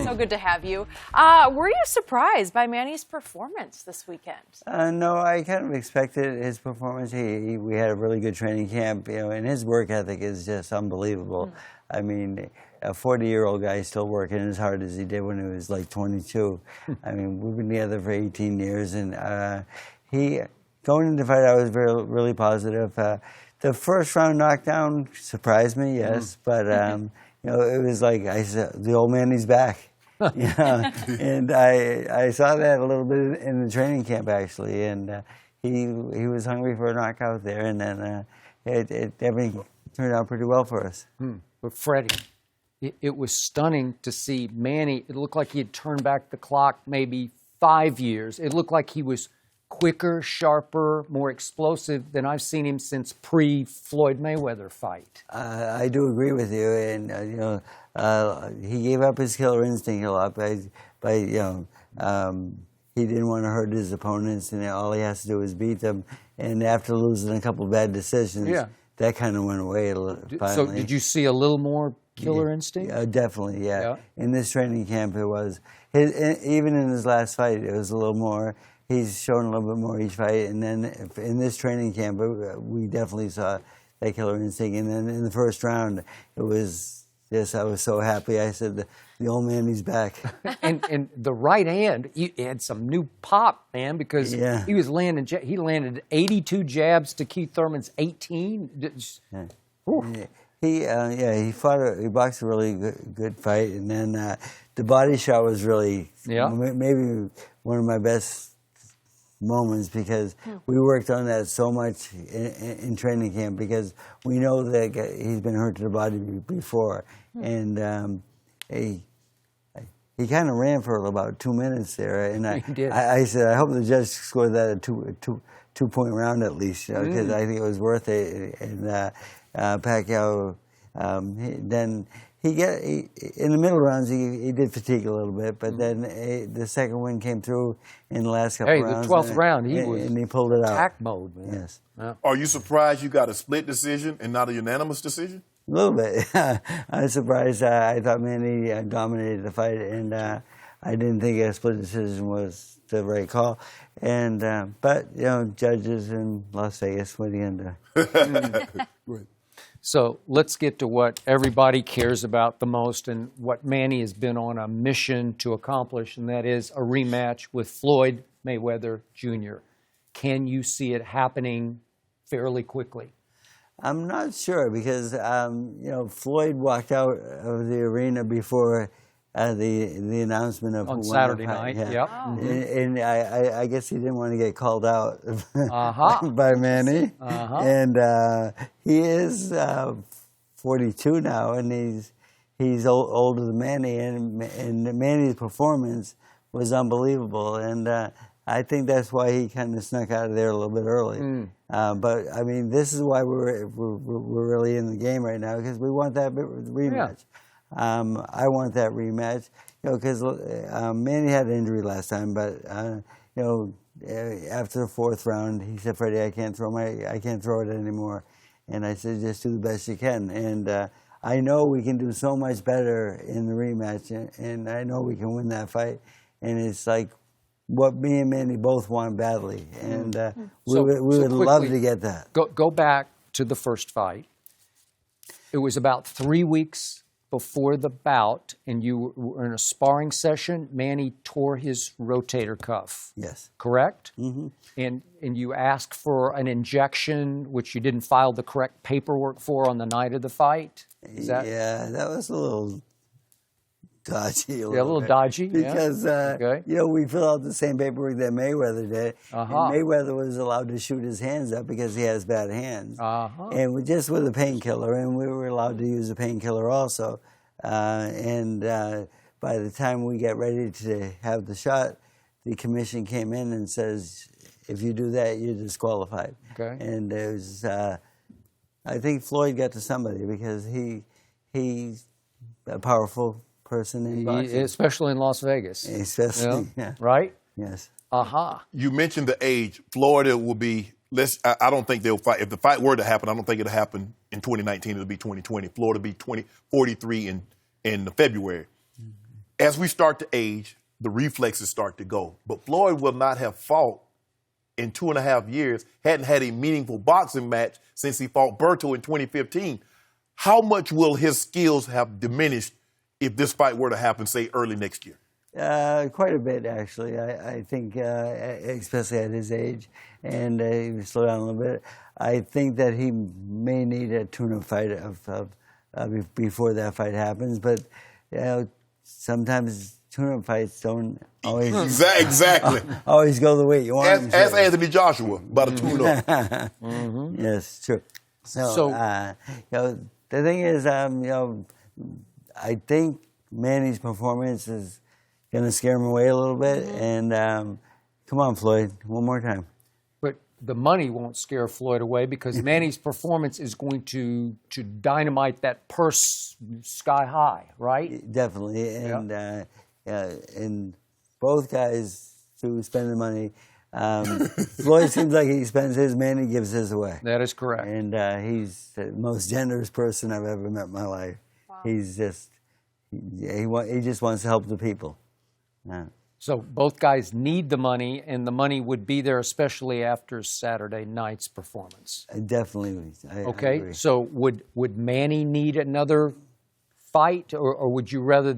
So good to have you. Were you surprised by Manny's performance this weekend? No, I kind of expected his performance. We had a really good training camp, and his work ethic is just unbelievable. I mean, a 40-year-old guy still working as hard as he did when he was like 22. I mean, we've been together for 18 years, and going into the fight, I was really positive. The first round knockdown surprised me, yes, but it was like I said, the old man, he's back. And I saw that a little bit in the training camp actually, and he was hungry for a knockout there, and then everything turned out pretty well for us. But Freddie, it was stunning to see Manny. It looked like he had turned back the clock maybe 5 years. It looked like he was quicker, sharper, more explosive than I've seen him since pre-Floyd Mayweather fight. I do agree with you, and he gave up his killer instinct a lot by he didn't want to hurt his opponents, and all he has to do is beat them. And after losing a couple of bad decisions, that kind of went away finally. So did you see a little more killer instinct? Definitely, yeah. In this training camp, it was. Even in his last fight, it was a little more. He's shown a little bit more each fight, and then in this training camp, we definitely saw that killer instinct. And then in the first round, it was just, I was so happy. I said, the old man, he's back. and the right hand, he had some new pop, man, because he was he landed 82 jabs to Keith Thurman's 18. He boxed a really good fight, and then the body shot was really maybe one of my best moments, because we worked on that so much in training camp, because we know that he's been hurt to the body before, and he kind of ran for about 2 minutes there, and I said, I hope the judge scored that a two-point round at least, because I think it was worth it. And Pacquiao, then in the middle rounds, he did fatigue a little bit, but then the second one came through in the last couple rounds. The 12th round, he pulled it out. Attack mode, man. Yes. Yeah. Are you surprised you got a split decision and not a unanimous decision? A little bit. I was surprised. I thought Manny dominated the fight, and I didn't think a split decision was the right call. And but judges in Las Vegas, what are you gonna do? Right. So let's get to what everybody cares about the most, and what Manny has been on a mission to accomplish, and that is a rematch with Floyd Mayweather Jr. Can you see it happening fairly quickly? I'm not sure, because Floyd walked out of the arena before the announcement of on Saturday night. And I guess he didn't want to get called out by Manny. And he is 42 now, and he's older than Manny, and Manny's performance was unbelievable, and I think that's why he kind of snuck out of there a little bit early. But I mean, this is why we're really in the game right now, because we want that rematch. I want that rematch, because Manny had an injury last time, but after the fourth round, he said, "Freddie, I can't throw it anymore," and I said, "Just do the best you can." And I know we can do so much better in the rematch, and I know we can win that fight. And it's like what me and Manny both want badly, and we would love to get that. Go back to the first fight. It was about 3 weeks before the bout, and you were in a sparring session. Manny tore his rotator cuff. Yes. Correct? Mm-hmm. And you asked for an injection, which you didn't file the correct paperwork for on the night of the fight? Yeah, that was a little dodgy. A little dodgy, because we filled out the same paperwork that Mayweather did. And Mayweather was allowed to shoot his hands up because he has bad hands, and just with a painkiller, and we were allowed to use a painkiller also. And by the time we get ready to have the shot, the commission came in and says, if you do that, you're disqualified. Okay. And it was, I think Floyd got to somebody, because he's a powerful person in boxing. Especially in Las Vegas. Especially, Right? Yes. You mentioned the age. Florida will be, I don't think they'll fight. If the fight were to happen, I don't think it'll happen in 2019. It'll be 2020. Florida will be 43 in February. as we start to age, the reflexes start to go. But Floyd will not have fought in 2.5 years, hadn't had a meaningful boxing match since he fought Berto in 2015. How much will his skills have diminished if this fight were to happen, say, early next year? Quite a bit, actually. I think, especially at his age, and he slow down a little bit. I think that he may need a tune-up fight before that fight happens. But sometimes tune-up fights don't always exactly always go the way you want. Ask Anthony Joshua about a tune-up. Mm-hmm. Yes, true. So the thing is, I think Manny's performance is going to scare him away a little bit. And come on, Floyd, one more time. But the money won't scare Floyd away because Manny's performance is going to dynamite that purse sky high, right? Definitely. And and both guys who spend the money, Floyd seems like he spends his, Manny gives his away. That is correct. And he's the most generous person I've ever met in my life. Wow. He's just, he just wants to help the people. Yeah. So both guys need the money, and the money would be there, especially after Saturday night's performance. Definitely. I agree. So would Manny need another fight, or would you rather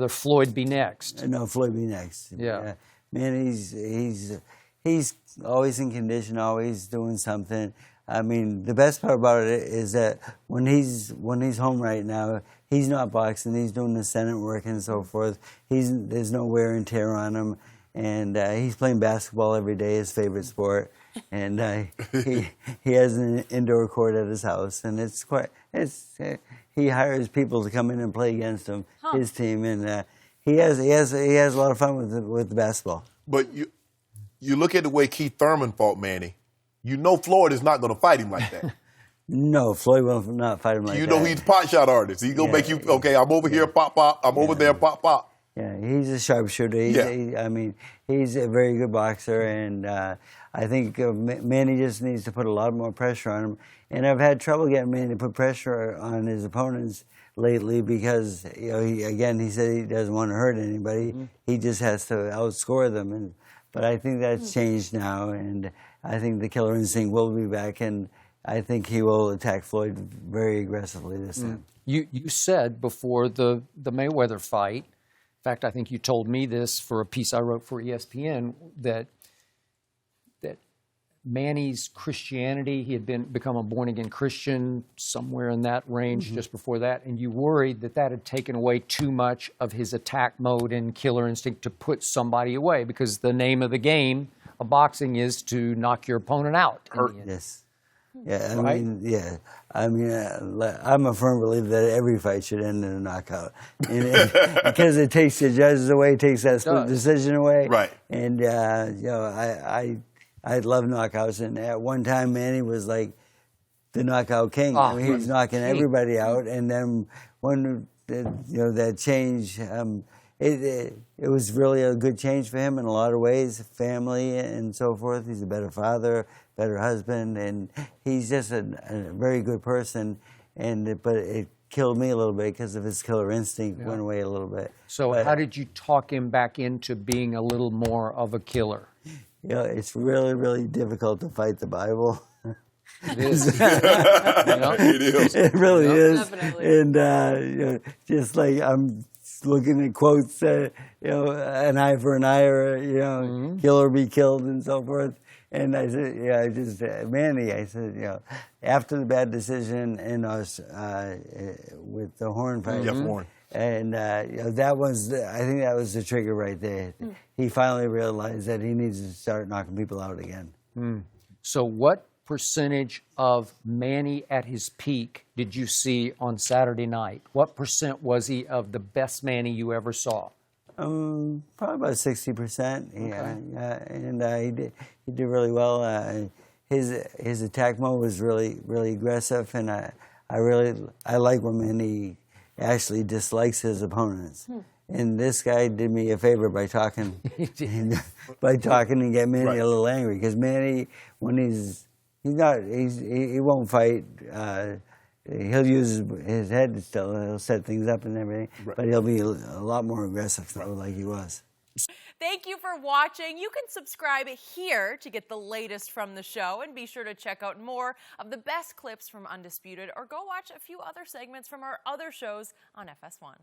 Floyd be next? No, Floyd be next. Yeah. Manny's he's always in condition, always doing something. I mean, the best part about it is that when he's home right now, he's not boxing. He's doing the Senate work and so forth. There's no wear and tear on him, and he's playing basketball every day, his favorite sport. And he has an indoor court at his house, and he hires people to come in and play against him, his team, and he has a lot of fun with the basketball. But you look at the way Keith Thurman fought Manny. You know Floyd is not going to fight him like that. No, Floyd will not fight him like that. You know he's a pot shot artist. He's going to make you, okay, I'm over here, pop, pop. I'm over there, pop, pop. Yeah, he's a sharpshooter. He's a very good boxer, and I think Manny just needs to put a lot more pressure on him. And I've had trouble getting Manny to put pressure on his opponents lately because, he said he doesn't want to hurt anybody. Mm-hmm. He just has to outscore them. But I think that's changed now, and I think the killer instinct will be back, and I think he will attack Floyd very aggressively this time. You said before the Mayweather fight, in fact, I think you told me this for a piece I wrote for ESPN, that Manny's Christianity, he had become a born-again Christian somewhere in that range just before that, and you worried that had taken away too much of his attack mode and killer instinct to put somebody away, because the name of the game of boxing is to knock your opponent out. Yes. Yeah, I'm a firm believer that every fight should end in a knockout. Because it takes the judges away, takes that split decision away. Right. And, I love knockouts. And at one time, Manny was like the knockout king. He was knocking everybody out. And then when, that change, it was really a good change for him in a lot of ways, family and so forth. He's a better father, better husband, and he's just a very good person. But it killed me a little bit because of his killer instinct went away a little bit. So how did you talk him back into being a little more of a killer? It's really, really difficult to fight the Bible. It is. It is. It really is. Definitely. And just like I'm looking at quotes, an eye for an eye, or kill or be killed, and so forth. And I said, Manny, I said, after the bad decision in us with the Horn fight, Jeff Horn. And I think that was the trigger right there. He finally realized that he needs to start knocking people out again. So what percentage of Manny at his peak did you see on Saturday night? What percent was he of the best Manny you ever saw? Probably about 60%. Yeah, and he did really well. His attack mode was really, really aggressive, and I like when Manny actually dislikes his opponents. And this guy did me a favor by talking, and get Manny a little angry, because Manny, when he won't fight he'll use his head still. He'll set things up and everything, but he'll be a lot more aggressive, though, like he was. Thank you for watching. You can subscribe here to get the latest from the show, and be sure to check out more of the best clips from Undisputed, or go watch a few other segments from our other shows on FS1.